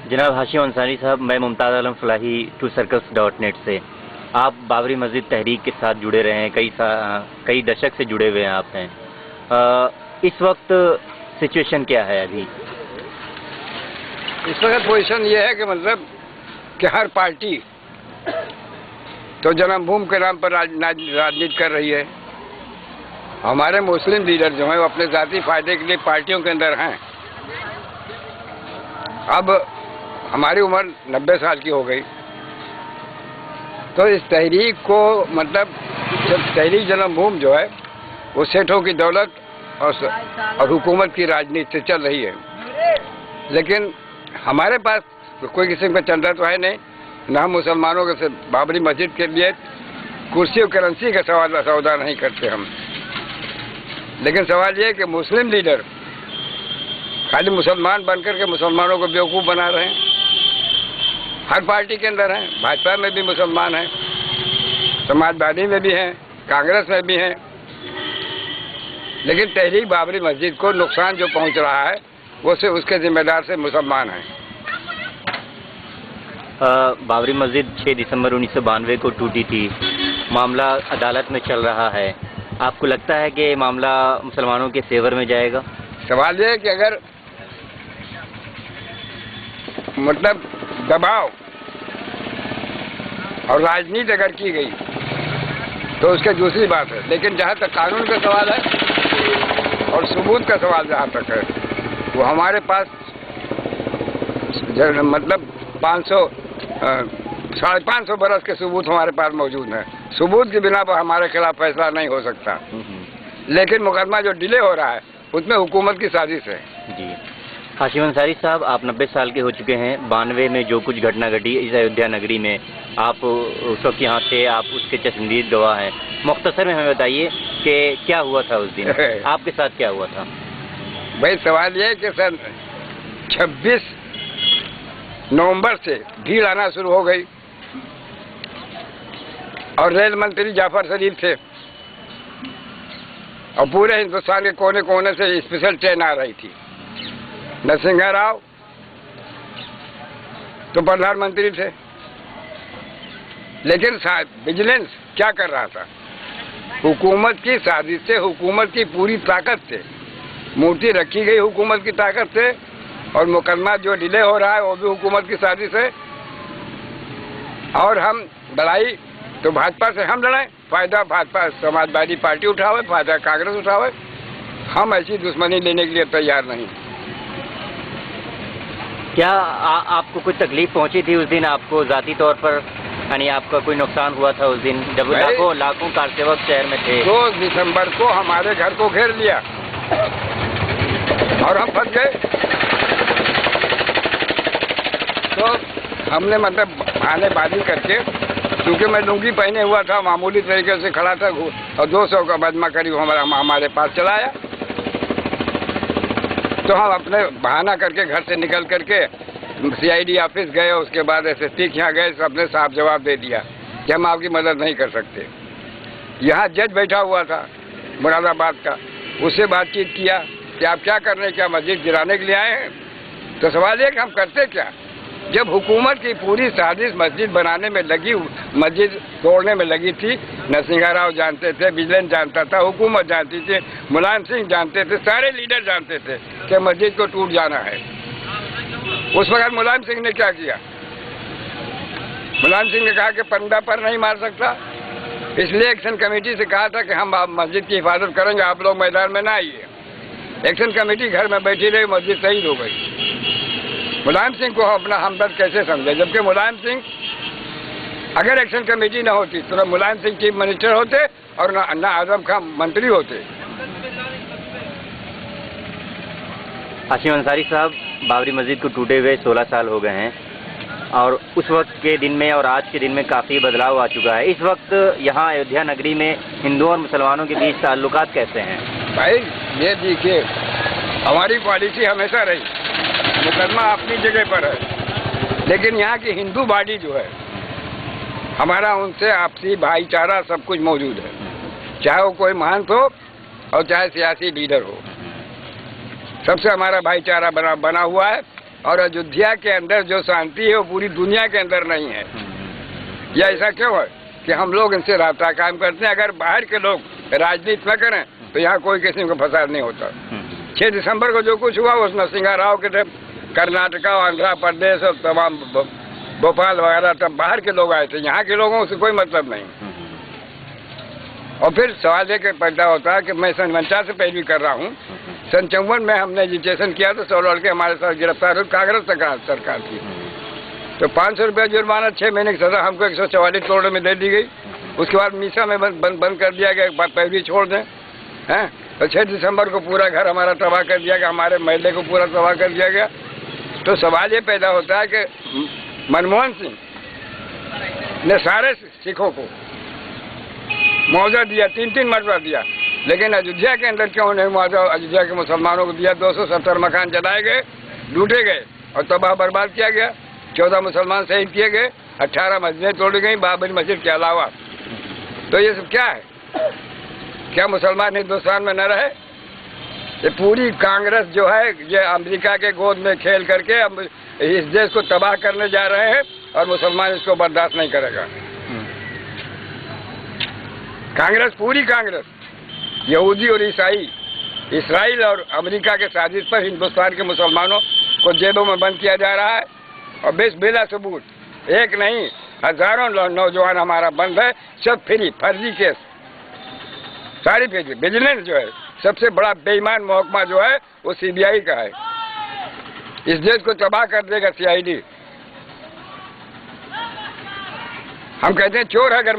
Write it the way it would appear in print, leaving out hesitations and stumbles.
जनाब हाशिम अंसारी साहब, मैं मुमताज़ आलम फलाही टूसर्कल्स.net से। आप बाबरी मस्जिद तहरीक के साथ जुड़े रहे हैं, कई दशक से जुड़े हुए हैं आप हैं। इस वक्त सिचुएशन क्या है अभी? इस वक्त पोजीशन ये है कि मतलब कि हर पार्टी तो जन्मभूमि के नाम पर राजनीति कर रही है। हमारे मुस्लिम लीडर जो हैं वो अपने ज़ाती फायदे के लिए पार्टियों के अंदर हैं। अब हमारी उम्र 90 साल की हो गई, तो इस तहरीक को मतलब जब तहरीक जन्मभूमि जो है वो सेठों की दौलत और हुकूमत की राजनीति से चल रही है, लेकिन हमारे पास कोई किस्म का चंदा तो है नहीं। न हम मुसलमानों के बाबरी मस्जिद के लिए कुर्सी और करेंसी का सौदा नहीं करते हम। लेकिन सवाल ये है कि मुस्लिम लीडर खाली मुसलमान बनकर के मुसलमानों को बेवकूफ़ बना रहे हैं। हर पार्टी के अंदर हैं, भाजपा में भी मुसलमान हैं, समाजवादी में भी हैं, कांग्रेस में भी हैं, लेकिन तहरीक बाबरी मस्जिद को नुकसान जो पहुंच रहा है वो से उसके जिम्मेदार से मुसलमान हैं। बाबरी मस्जिद 6 दिसंबर 1992 को टूटी थी। मामला अदालत में चल रहा है। आपको लगता है कि मामला मुसलमानों के फेवर में जाएगा? सवाल ये है कि अगर मतलब दबाव और राजनीति अगर की गई तो उसकी दूसरी बात है, लेकिन जहाँ तक कानून का सवाल है और सबूत का सवाल जहाँ तक है, वो हमारे पास मतलब 550 बरस के सबूत हमारे पास मौजूद हैं। सबूत की बिना पर हमारे खिलाफ फैसला नहीं हो सकता, लेकिन मुकदमा जो डिले हो रहा है उसमें हुकूमत की साजिश है। जी हाशिम अंसारी साहब, आप 90 साल के हो चुके हैं। 92 में जो कुछ घटना घटी इस अयोध्या नगरी में, आप उस वक्त यहाँ थे, आप उसके चश्मदीद गवाह हैं। मुख्तसर में हमें बताइए कि क्या हुआ था उस दिन, आपके साथ क्या हुआ था? भाई सवाल ये है कि सर 26 नवंबर से भीड़ आना शुरू हो गई और रेल मंत्री जाफर शरीफ थे और पूरे हिंदुस्तान के कोने कोने से स्पेशल ट्रेन आ रही थी। नरसिंह राव तो प्रधानमंत्री थे, लेकिन विजिलेंस क्या कर रहा था? हुकूमत की साजिश से, हुकूमत की पूरी ताकत से मूर्ति रखी गई, हुकूमत की ताकत से, और मुकदमा जो डिले हो रहा है वो भी हुकूमत की साजिश है। और हम लड़ाई तो भाजपा से हम लड़ाएं, फायदा भाजपा समाजवादी पार्टी उठावे, फायदा कांग्रेस उठावे। हम ऐसी दुश्मनी लेने के लिए तैयार नहीं। क्या आपको कोई तकलीफ पहुंची थी उस दिन, आपको जाती तौर पर, यानी आपका कोई नुकसान हुआ था उस दिन जब लाखों कारसेवक शहर में थे? 2 दिसंबर को हमारे घर को घेर लिया और हम फंस गए। तो हमने मतलब बहानेबाजी करके, क्योंकि मैं लुंगी पहने हुआ था, मामूली तरीके से खड़ा था और 200 का बदमा करीब हमारे पास चलाया, तो हम अपने बहाना करके घर से निकल करके CID ऑफिस गए। उसके बाद SSP के यहाँ गए, सबने साफ जवाब दे दिया कि हम आपकी मदद नहीं कर सकते। यहाँ जज बैठा हुआ था मुरादाबाद का, उससे बातचीत किया कि आप क्या कर रहे हैं, क्या मस्जिद गिराने के लिए आए हैं? तो सवाल ये कि हम करते क्या जब हुकूमत की पूरी साजिश मस्जिद बनाने में लगी, मस्जिद तोड़ने में लगी थी। नरसिंह राव जानते थे, विजिलेंस जानता था, हुकूमत जानती थी, मुलायम सिंह जानते थे, सारे लीडर जानते थे कि मस्जिद को टूट जाना है। उस वक्त मुलायम सिंह ने क्या किया? मुलायम सिंह ने कहा कि पंडा पर नहीं मार सकता, इसलिए एक्शन कमेटी से कहा था कि हम मस्जिद की हिफाजत करेंगे, आप लोग मैदान में ना आइए। एक्शन कमेटी घर में बैठी रही, मस्जिद शहीद हो गई। मुलायम सिंह को अपना हमदर्द कैसे समझे? जबकि मुलायम सिंह, अगर एक्शन कमेटी ना होती तो ना मुलायम सिंह चीफ मिनिस्टर होते और ना आजम खान मंत्री होते। हाशिम अंसारी साहब, बाबरी मस्जिद को टूटे हुए 16 साल हो गए हैं और उस वक्त के दिन में और आज के दिन में काफ़ी बदलाव आ चुका है। इस वक्त यहाँ अयोध्या नगरी में हिंदुओं और मुसलमानों के बीच ताल्लुकात कैसे हैं? भाई ये देखिए, हमारी पॉलिसी हमेशा रही, मुकदमा अपनी जगह पर है, लेकिन यहाँ की हिंदू बॉडी जो है, हमारा उनसे आपसी भाईचारा सब कुछ मौजूद है, चाहे वो कोई महंत हो और चाहे सियासी लीडर हो, सबसे हमारा भाईचारा बना हुआ है। और अयोध्या के अंदर जो शांति है वो पूरी दुनिया के अंदर नहीं है। यह ऐसा क्यों है कि हम लोग इनसे रास्ता कायम करते हैं। अगर बाहर के लोग राजनीति न करें तो यहाँ कोई किसी को फसाद नहीं होता। 6 दिसंबर को जो कुछ हुआ उस नरसिंह राव के थे, कर्नाटका, आंध्र प्रदेश और तमाम भोपाल वगैरह तब बाहर के लोग आए थे, यहाँ के लोगों से कोई मतलब नहीं। और फिर सवाल ये पैदा होता है कि मैं सन 49 से पैरवी कर रहा हूँ। सन 54 में हमने रजिस्ट्रेशन किया तो 16 लड़के हमारे साथ गिरफ्तार हुए, कांग्रेस सरकार की। तो 500 रुपया जुर्माना, 6 महीने की सजा हमको 144 करोड़ में दे दी गई। उसके बाद मीसा में बंद कर दिया गया, पैरवी छोड़ दें हैं। तो 6 दिसंबर को पूरा घर हमारा तबाह कर दिया गया, हमारे महल्ले को पूरा तबाह कर दिया गया। तो सवाल ये पैदा होता है कि मनमोहन सिंह ने सारे सिखों को मुआवजा दिया, 3-3 मरतबा दिया, लेकिन अयोध्या के अंदर क्यों नहीं मुआवजा अयोध्या के मुसलमानों को दिया? 270 मकान जलाए गए, लूटे गए और तबाह बर्बाद किया गया। 14 मुसलमान शहीद किए गए, 18 मस्जिदें तोड़ी गई बाबरी मस्जिद के अलावा। तो ये सब क्या है? क्या मुसलमान हिंदुस्तान में न रहे? ये पूरी कांग्रेस जो है ये अमेरिका के गोद में खेल करके अब इस देश को तबाह करने जा रहे हैं और मुसलमान इसको बर्दाश्त नहीं करेगा। कांग्रेस, पूरी कांग्रेस, यहूदी और ईसाई, इसराइल और अमेरिका के साजिश पर हिंदुस्तान के मुसलमानों को जेबों में बंद किया जा रहा है। और बिला सबूत, एक नहीं हजारों नौजवान हमारा बंद है, सब फ्री, फर्जी केस, सारी फीस। विजिलेंस जो है सबसे बड़ा बेईमान महकमा जो है वो CBI का है। इस देश को तबाह कर देगा CID। हम कहते हैं चोर है अगर